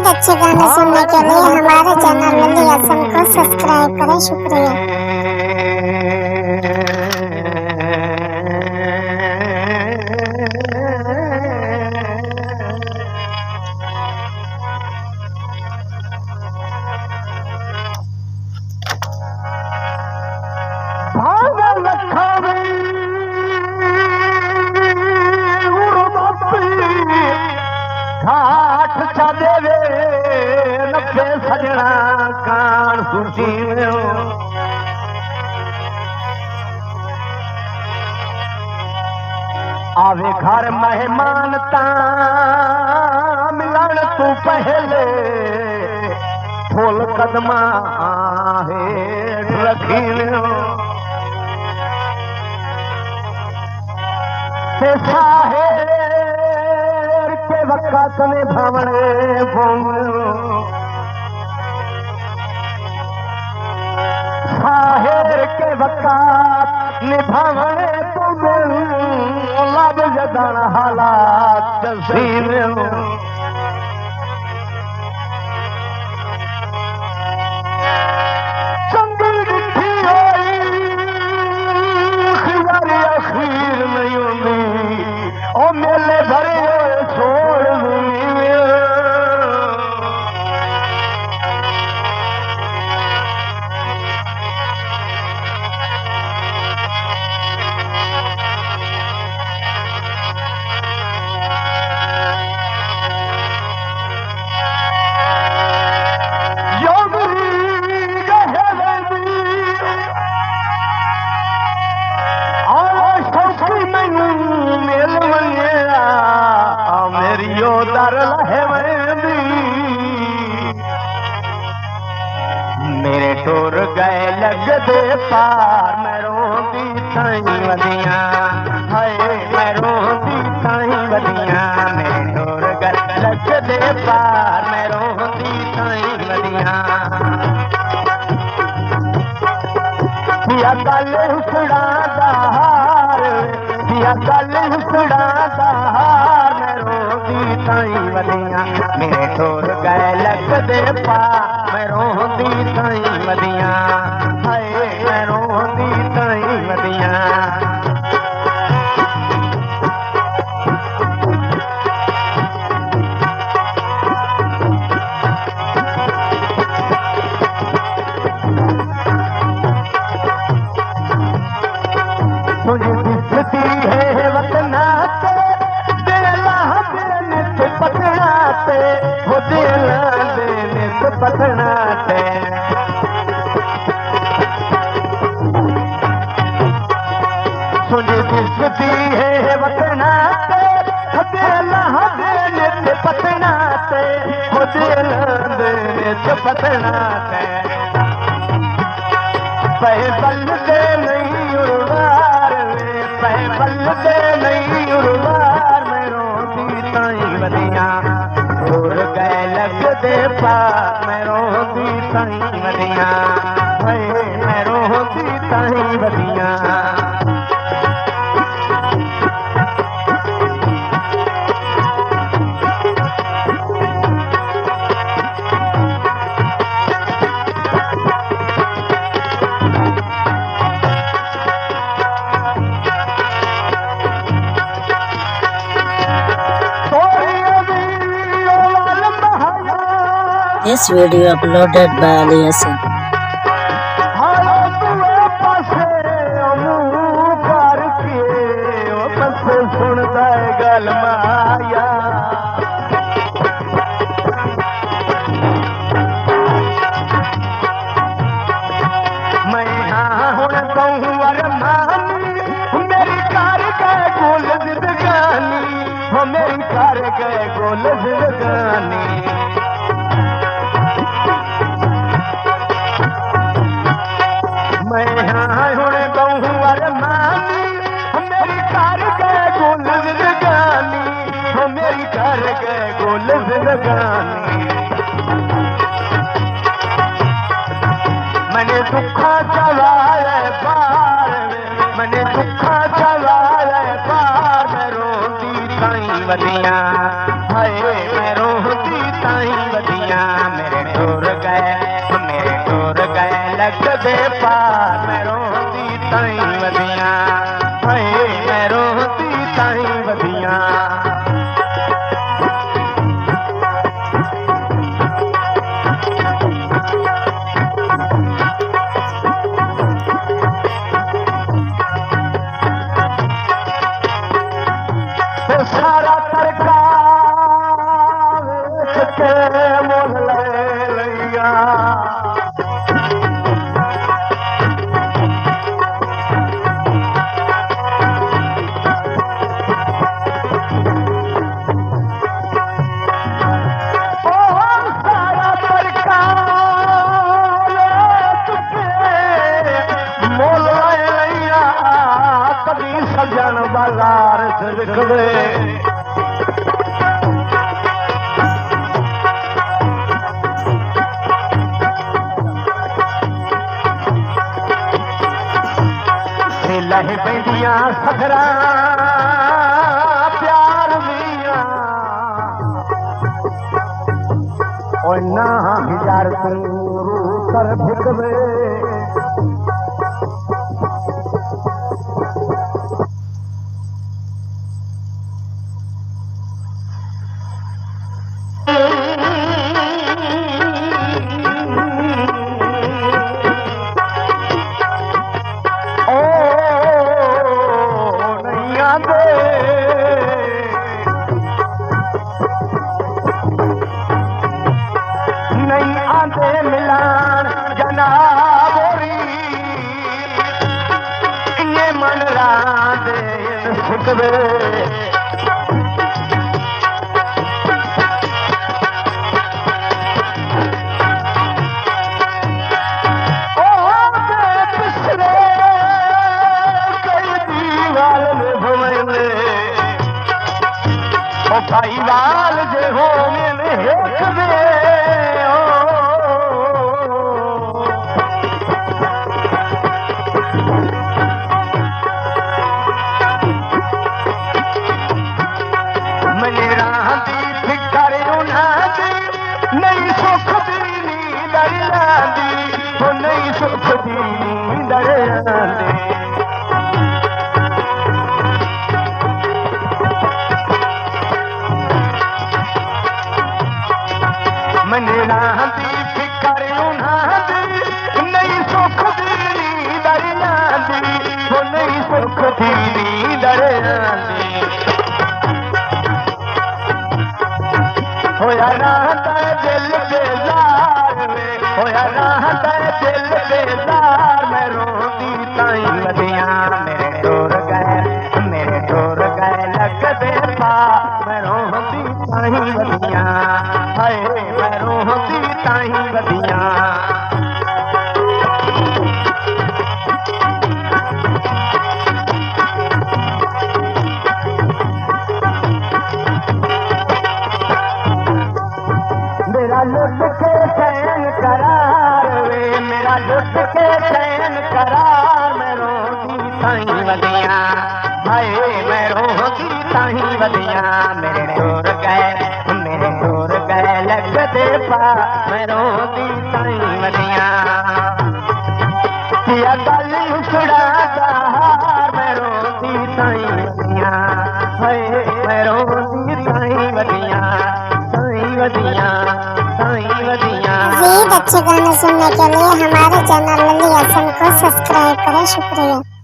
मजीद अच्छे गाने सुनने के लिए हमारे चैनल मल्ली हसन को सब्सक्राइब करें। शुक्रिया। घाट छा देवे नफे सजना कान सुची आवे घर मेहमान ता मिलन तू पहले फूल कदमा हेठ रखी साहेर के वक़्त ने भवणे साहेर के वक़्त निभावणे लब जदन हालात तसील मेले भरे छोड़ मेरे टुर गए लगदे पार मैं रोंदी ताई वदियां हाय मैं रोंदी ताई वदियां मेरे टुर गए लगदे पार मैं रोंदी ताई वदियां दिया गल हुसड़ा दा हार दिया गल हुसड़ा दा हार मैं रोंदी ताई वदियां मेरे टुर गए लगदे पार मैं रोंदी ताई वदियां हाय मैं रोंदी ताई वदियां मुझे दिसती है वतना ते दिला देने ते पकड़ा ते हो दिला देने ते पकड़ा ते मुझे दिसती है वतना ते दिला देने ते पकड़ा ते हो दिला देने ते पकड़ा ते पैबल दे नहीं उड़वार पैबल दे नहीं उड़वार मैं रोंदी ताई वदियां टुर गए लगदे पार मैं रोंदी ताई वदियां हाय मैं रोंदी ताई वदियां This video uploaded by Ali Hassan. सुनदा गल माया मैं हुण कहूं अरमानी मेरी कर गए गोल जिंदगानी हो मेरी कर गए गोल जिंदगानी मैं हुण कहूं अरमानी मेरी कर गए गोल जिंदगानी हो मेरी कर गए गोल जिंदगानी मैंने दुखा चलाए पार मैंने दुखा चलाए पार मैं रोंदी ताई वदियां हाय मैं रोंदी ताई वदियां वदिया मेरे टुर गए लगदे पार मैं रोंदी ताईं वदिया हाय मैं रोंदी ताईं वदिया सारा करका के मोल ले लिया सारा करका मोल ले लिया कभी सजन बाजार से लिखवे लह पैदिया सखरा प्यार मिया और ना हजार तू कर भिकवे नहीं आंदे मिलान जनाबोरी इन्ने मन रांदे सिकवे भाई वाल जे हो मैंने हेठ मने रांदी फिकर उन्हादी नहीं सुख दी नींदर आंदी वो नहीं सुख दी नींदर आंदी मने रांदी फिकर उन्हादी नहीं सुख दी नींदर आंदी वो नहीं सुख दी नींदर आंदी होया रात दिल बेजार में होया रात दिल बेजार मैं रोंदी ताईं वदिया मेरे टुर गए लगदे पार मैं रोंदी ताईं वदिया हाय मैं रोंदी ताईं वदिया मेरा लुट के चैन करार वे मेरा लुट के चैन करार मैं रोंदी ताईं वदिया हाय मैं रोंदी ताईं वदिया मेरे टुर गए लगदे पार मैं रोंदी ताईं वदिया पिया गल उछड़ादा मैं रोंदी ताईं वदिया हाय मैं रोंदी ताईं वदिया ताईं वदिया ताईं वदिया। मज़ीद अच्छे गाने सुनने के लिए हमारे चैनल लल्ली हसन को सब्सक्राइब करें। शुक्रिया।